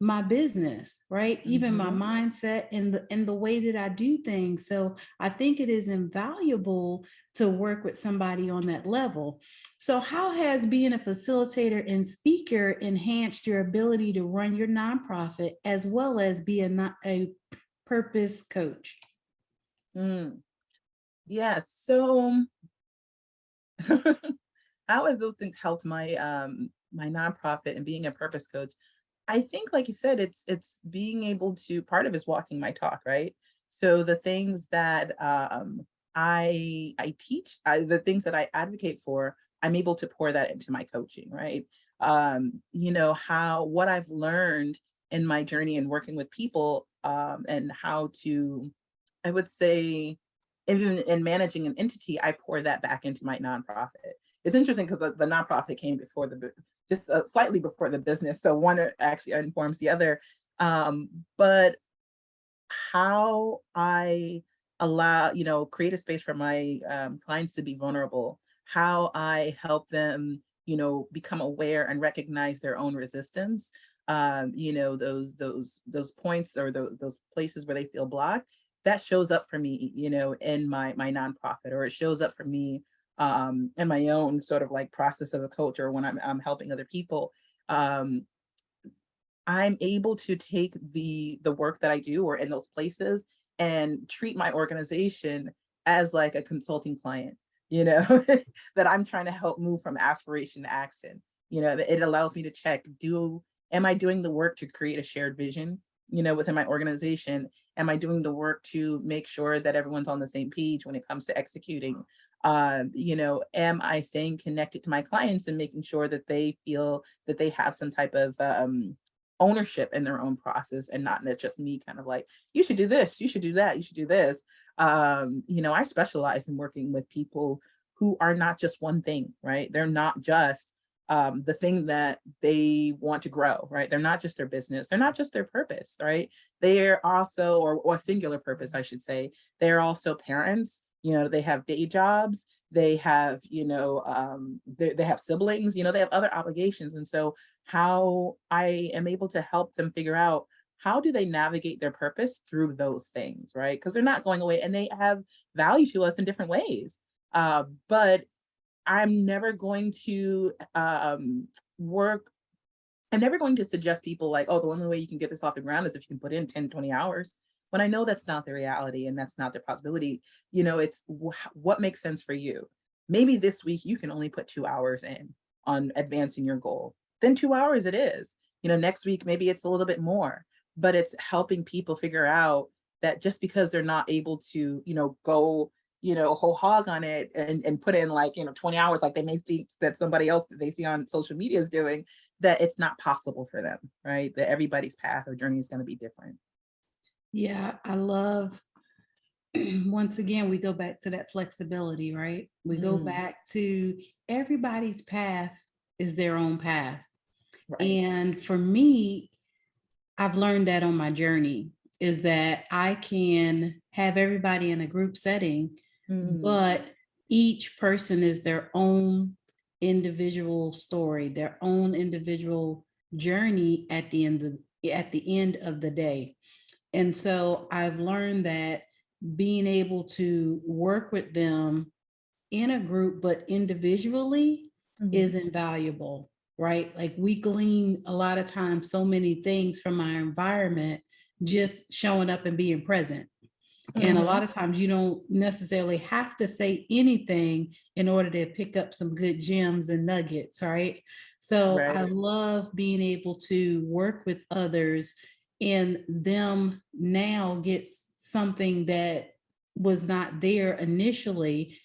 my business, right? Even my Mhm. mindset and the way that I do things. So I think it is invaluable to work with somebody on that level. So how has being a facilitator and speaker enhanced your ability to run your nonprofit as well as be a purpose coach? Mm. Yes. So how has those things helped my my nonprofit and being a purpose coach? I think, like you said, it's being able to, part of it is walking my talk, right? So the things that I teach, the things that I advocate for, I'm able to pour that into my coaching, right? You know, how what I've learned in my journey and working with people, and how to, I would say, even in managing an entity, I pour that back into my nonprofit. It's interesting because the nonprofit came before just slightly before the business. So one actually informs the other. But how I allow, create a space for my clients to be vulnerable, how I help them, become aware and recognize their own resistance. Those points or those places where they feel blocked, that shows up for me, in my nonprofit, or it shows up for me in my own sort of like process as a coach, or when I'm helping other people. Um, I'm able to take the work that I do or in those places and treat my organization as like a consulting client, that I'm trying to help move from aspiration to action. It allows me to check, am I doing the work to create a shared vision, within my organization? Am I doing the work to make sure that everyone's on the same page when it comes to executing? Am I staying connected to my clients and making sure that they feel that they have some type of ownership in their own process, and not just me kind of like, you should do this, you should do that, you should do this. I specialize in working with people who are not just one thing, right? They're not just the thing that they want to grow, right? They're not just their business, they're not just their purpose, right? They're also, or singular purpose, I should say, they're also parents, they have day jobs, they have, they have siblings, they have other obligations. And so how I am able to help them figure out, how do they navigate their purpose through those things, right? Because they're not going away and they have value to us in different ways. But I'm never going to work, I'm never going to suggest people like, oh, the only way you can get this off the ground is if you can put in 10, 20 hours. When I know that's not the reality and that's not the possibility, it's what makes sense for you. Maybe this week you can only put 2 hours in on advancing your goal. Then 2 hours it is. Next week, maybe it's a little bit more, but it's helping people figure out that just because they're not able to, go, whole hog on it and put in like, 20 hours, like they may think that somebody else that they see on social media is doing, that it's not possible for them, right? That everybody's path or journey is going to be different. Yeah, I love, once again, we go back to that flexibility, right? We go Mm, back to everybody's path is their own path. right. And for me, I've learned that on my journey is that I can have everybody in a group setting, Mm, but each person is their own individual story, their own individual journey at the end of the day. And so I've learned that being able to work with them in a group, but individually is invaluable, right? Like we glean a lot of times so many things from our environment, just showing up and being present. And a lot of times you don't necessarily have to say anything in order to pick up some good gems and nuggets, right? So I Right. love being able to work with others and them now gets something that was not there initially,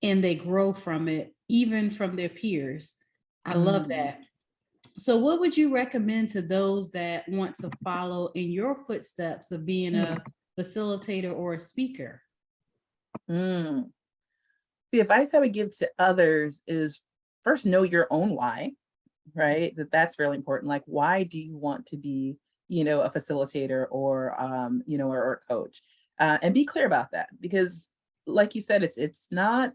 and they grow from it, even from their peers. I love Mm. that. So, what would you recommend to those that want to follow in your footsteps of being a facilitator or a speaker? Mm. The advice I would give to others is first know your own why, right? That's really important. Like, why do you want to be, a facilitator or, or a coach? And be clear about that because, like you said, it's not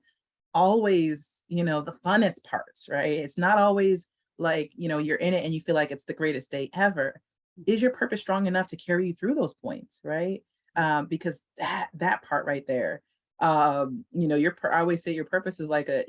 always, the funnest parts, right? It's not always like, you're in it and you feel like it's the greatest day ever. Is your purpose strong enough to carry you through those points, right? Because that part right there, I always say your purpose is like a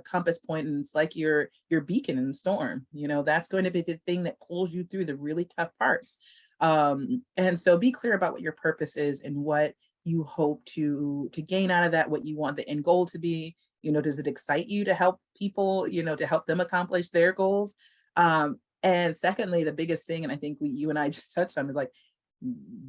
compass point, and it's like your beacon in the storm. That's going to be the thing that pulls you through the really tough parts. And so be clear about what your purpose is and what you hope to gain out of that, what you want the end goal to be. Does it excite you to help people, to help them accomplish their goals? And secondly, the biggest thing, and I think you and I just touched on, is like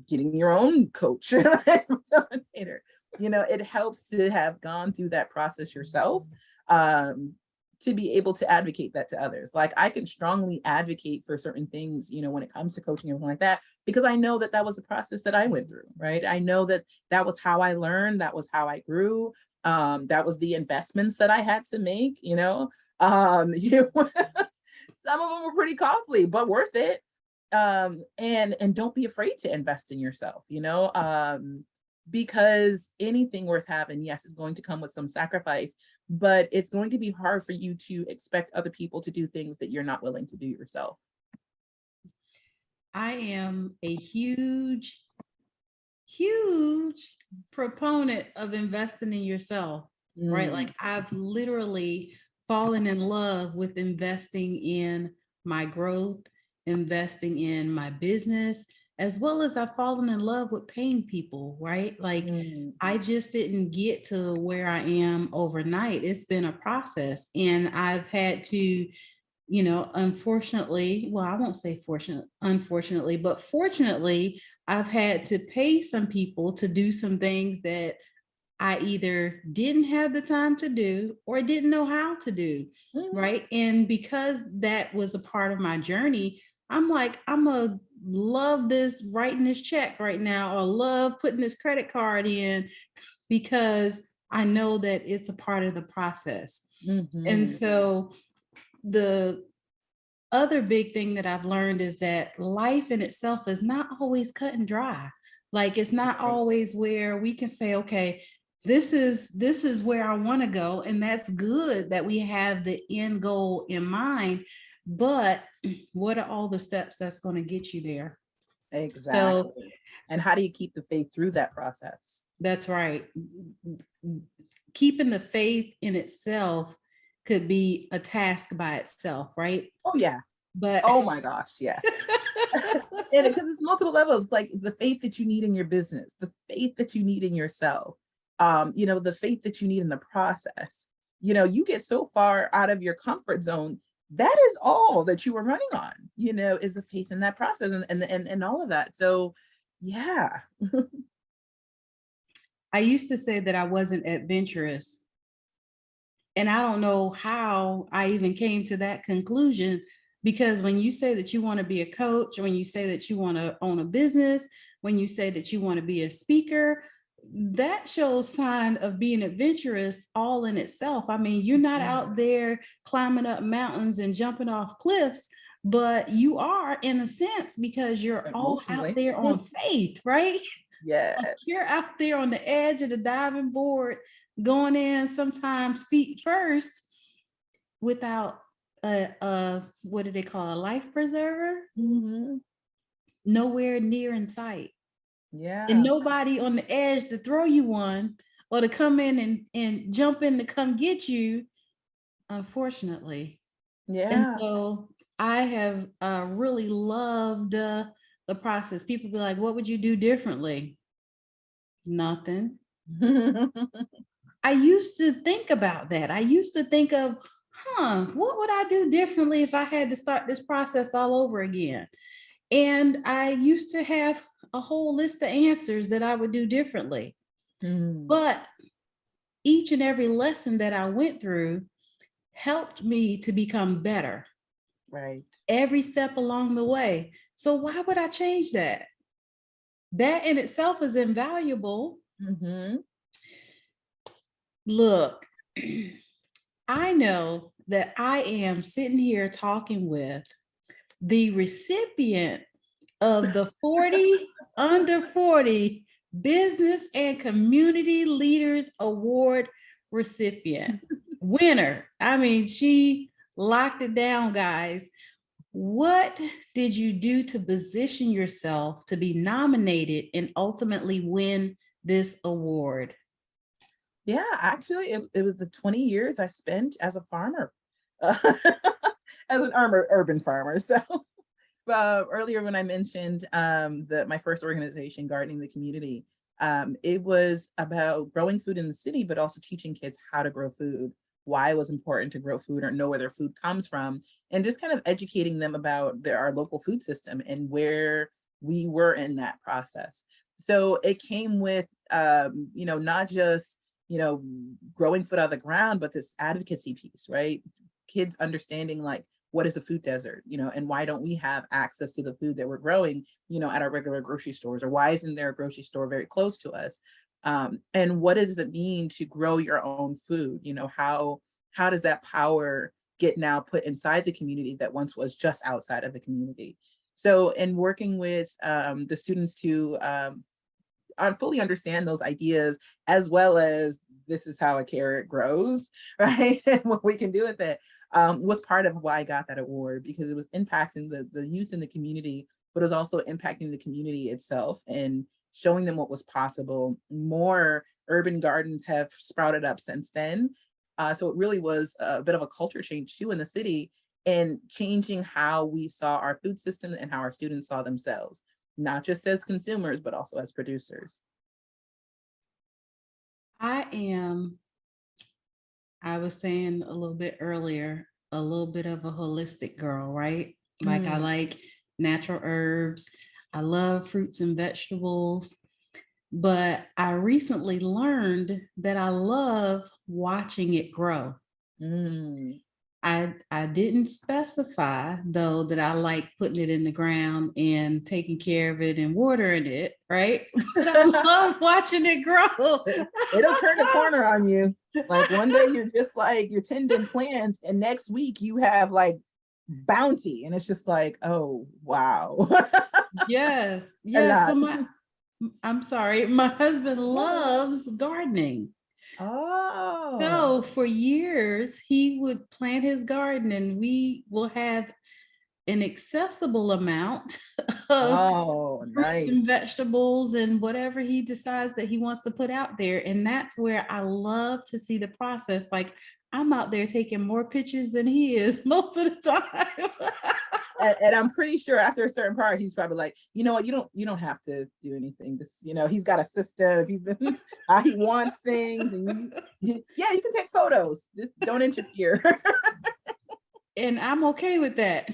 getting your own coach, facilitator. It helps to have gone through that process yourself, to be able to advocate that to others. Like I can strongly advocate for certain things, when it comes to coaching and everything like that, because I know that was the process that I went through, right? I know that was how I learned, that was how I grew, that was the investments that I had to make, some of them were pretty costly, but worth it. And don't be afraid to invest in yourself, because anything worth having, yes, is going to come with some sacrifice, but it's going to be hard for you to expect other people to do things that you're not willing to do yourself. I am a huge proponent of investing in yourself, right? Mm, Like I've literally fallen in love with investing in my growth, investing in my business, as well as I've fallen in love with paying people, right? Like mm, I just didn't get to where I am overnight. It's been a process, and I've had to, unfortunately, well, I won't say unfortunately, but fortunately, I've had to pay some people to do some things that I either didn't have the time to do or didn't know how to do. mm. Right. And because that was a part of my journey, I'm like, I'm a love this writing this check right now, or love putting this credit card in, because I know that it's a part of the process. And Mhm. so the other big thing that I've learned is that life in itself is not always cut and dry. Like it's not Right. always where we can say, okay, this is where I want to go. And that's good that we have the end goal in mind. But what are all the steps that's going to get you there? So Exactly. And how do you keep the faith through that process? that's right. Keeping the faith in itself could be a task by itself, right? Oh yeah. But Oh my gosh, yes. And because it's multiple levels, like the faith that you need in your business, the faith that you need in yourself, the faith that you need in the process. You get so far out of your comfort zone. That is all that you were running on, is the faith in that process and all of that. So yeah. I used to say that I wasn't adventurous. And I don't know how I even came to that conclusion, because when you say that you want to be a coach, when you say that you want to own a business, when you say that you want to be a speaker, that shows sign of being adventurous all in itself. I mean, you're not Mhm. out there climbing up mountains and jumping off cliffs, but you are in a sense, because you're all out Emotionally. there on faith, right? Like Yes. you're out there on the edge of the diving board, going in sometimes feet first, without a what do they call, a life preserver? Mhm. Nowhere near in sight. And Yeah. nobody on the edge to throw you one or to come in and jump in to come get you, unfortunately. And Yeah. so I have really loved the process. People be like, what would you do differently? Nothing. I used to think about that. I used to think of, what would I do differently if I had to start this process all over again? And I used to have a whole list of answers that I would do differently. Mm, But each and every lesson that I went through helped me to become better right. every step along the way. So why would I change that? That in itself is invaluable. Hmm. Look, I know that I am sitting here talking with the recipient of the 40 under 40 Business and Community Leaders Award recipient. Winner. I mean, she locked it down, guys. What did you do to position yourself to be nominated and ultimately win this award? Yeah, actually, it was the 20 years I spent as a farmer, as an urban farmer. So earlier when I mentioned my first organization, Gardening the Community, it was about growing food in the city, but also teaching kids how to grow food, why it was important to grow food or know where their food comes from, and just kind of educating them about our local food system and where we were in that process. So it came with, not just, growing food out of the ground, but this advocacy piece, right? Kids understanding like, what is a food desert, and why don't we have access to the food that we're growing, at our regular grocery stores, or why isn't there a grocery store very close to us? And what does it mean to grow your own food? How does that power get now put inside the community that once was just outside of the community? So in working with the students to fully understand those ideas, as well as this is how a carrot grows, right? And what we can do with it, was part of why I got that award, because it was impacting the youth in the community, but it was also impacting the community itself and showing them what was possible. More urban gardens have sprouted up since then. So it really was a bit of a culture change too in the city, and changing how we saw our food system and how our students saw themselves, not just as consumers, but also as producers. I am, I was saying a little bit earlier, a little bit of a holistic girl, right? Like I Mm, like natural herbs. I love fruits and vegetables. But I recently learned that I love watching it grow. mm. I didn't specify though that I like putting it in the ground and taking care of it and watering it, right? But I love watching it grow. It'll turn a corner on you. Like one day you're just like you're tending plants, and next week you have like bounty, and it's just like, oh wow. Yes, A yes. So lot. I'm sorry, my husband Yeah. loves gardening. Oh. So for years, he would plant his garden and we will have an accessible amount of Oh, fruits nice. and vegetables and whatever he decides that he wants to put out there. And that's where I love to see the process. Like I'm out there taking more pictures than he is most of the time. And I'm pretty sure after a certain part, he's probably like, you know what, you don't have to do anything. This, he's got a system. He's been how he wants things, and yeah, you can take photos. Just don't interfere. And I'm okay with that.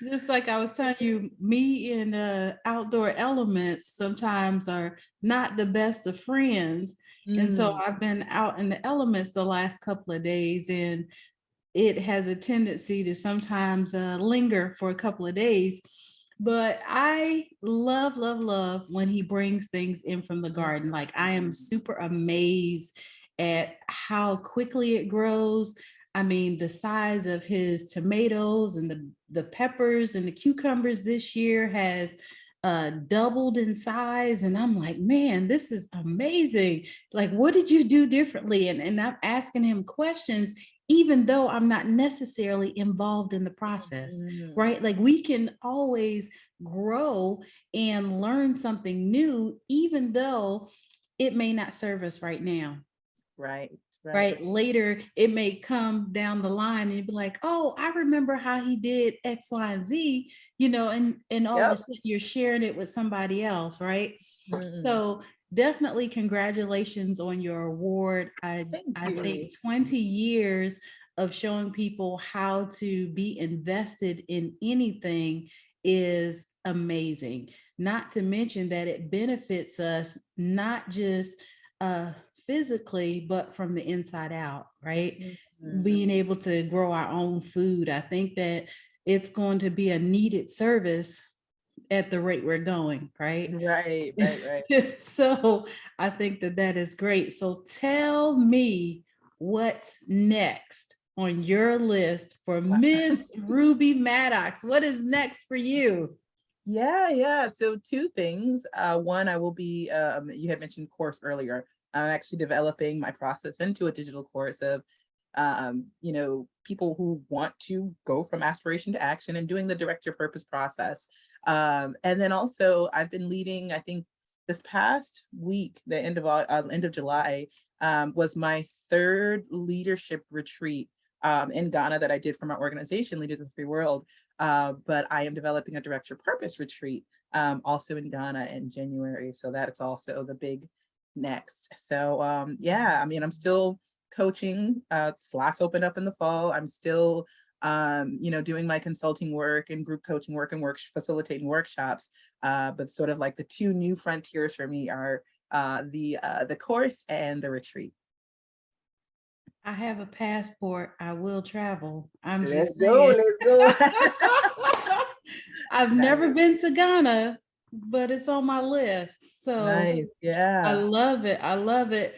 Just like I was telling you, me and outdoor elements sometimes are not the best of friends. And so Mm, I've been out in the elements the last couple of days, and it has a tendency to sometimes linger for a couple of days. But I love, love, love when he brings things in from the garden. Like I am super amazed at how quickly it grows. I mean, the size of his tomatoes and the peppers and the cucumbers this year has doubled in size. And I'm like, man, this is amazing. Like, what did you do differently? And I'm asking him questions, even though I'm not necessarily involved in the process, right? Like, we can always grow and learn something new, even though it may not serve us right now. Right. Right. Later, it may come down the line and you'd be like, oh, I remember how he did X, Y, and Z, and all of a Yep. sudden you're sharing it with somebody else, right? Mm. So definitely congratulations on your award. Thank I you. think 20 years of showing people how to be invested in anything is amazing. Not to mention that it benefits us, not just physically, but from the inside out, right? Being able to grow our own food. I think that it's going to be a needed service at the rate we're going, right? Right. So I think that is great. So tell me what's next on your list for Miss Ruby Maddox. What is next for you? Yeah. So two things. One, I will be, you had mentioned course earlier. I'm actually developing my process into a digital course of, people who want to go from aspiration to action and doing the direct your purpose process. And then also I've been leading, I think this past week, the end of July, was my third leadership retreat in Ghana that I did for my organization, Leaders of the Free World. But I am developing a direct your purpose retreat also in Ghana in January. So that's also the big next. So I'm still coaching. Slots open up in the fall. I'm still doing my consulting work and group coaching work and facilitating workshops. But sort of like the two new frontiers for me are the course and the retreat. I have a passport. I will travel. I'm Let's just go. saying. Let's go. I've never been to Ghana, but it's on my list. So Nice. Yeah. I love it. I love it.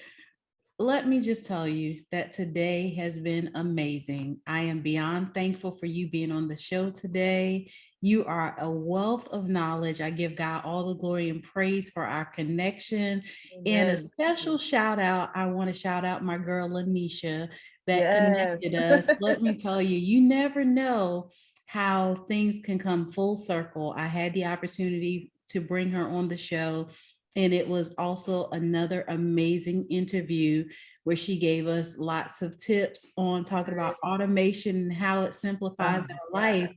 Let me just tell you that today has been amazing. I am beyond thankful for you being on the show today. You are a wealth of knowledge. I give God all the glory and praise for our connection. And a Amen. special shout out, I want to shout out my girl, Lanisha, that Yes. connected us. Let me tell you, you never know how things can come full circle. I had the opportunity to bring her on the show. And it was also another amazing interview where she gave us lots of tips on talking about automation and how it simplifies our life.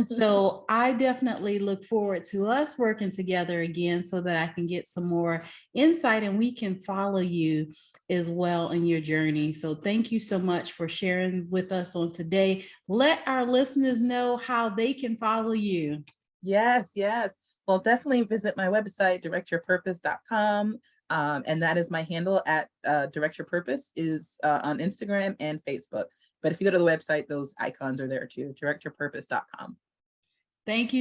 So I definitely look forward to us working together again so that I can get some more insight and we can follow you as well in your journey. So thank you so much for sharing with us on today. Let our listeners know how they can follow you. Yes. Well, definitely visit my website, directyourpurpose.com. And that is my handle at Direct Your Purpose is on Instagram and Facebook. But if you go to the website, those icons are there too, directyourpurpose.com. Thank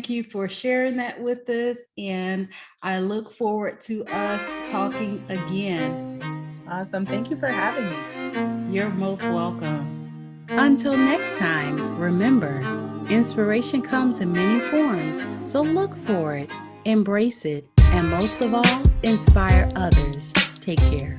you for sharing that with us. And I look forward to us talking again. Awesome. Thank you for having me. You're most welcome. Until next time, remember, inspiration comes in many forms, so look for it, embrace it, and most of all, inspire others. Take care.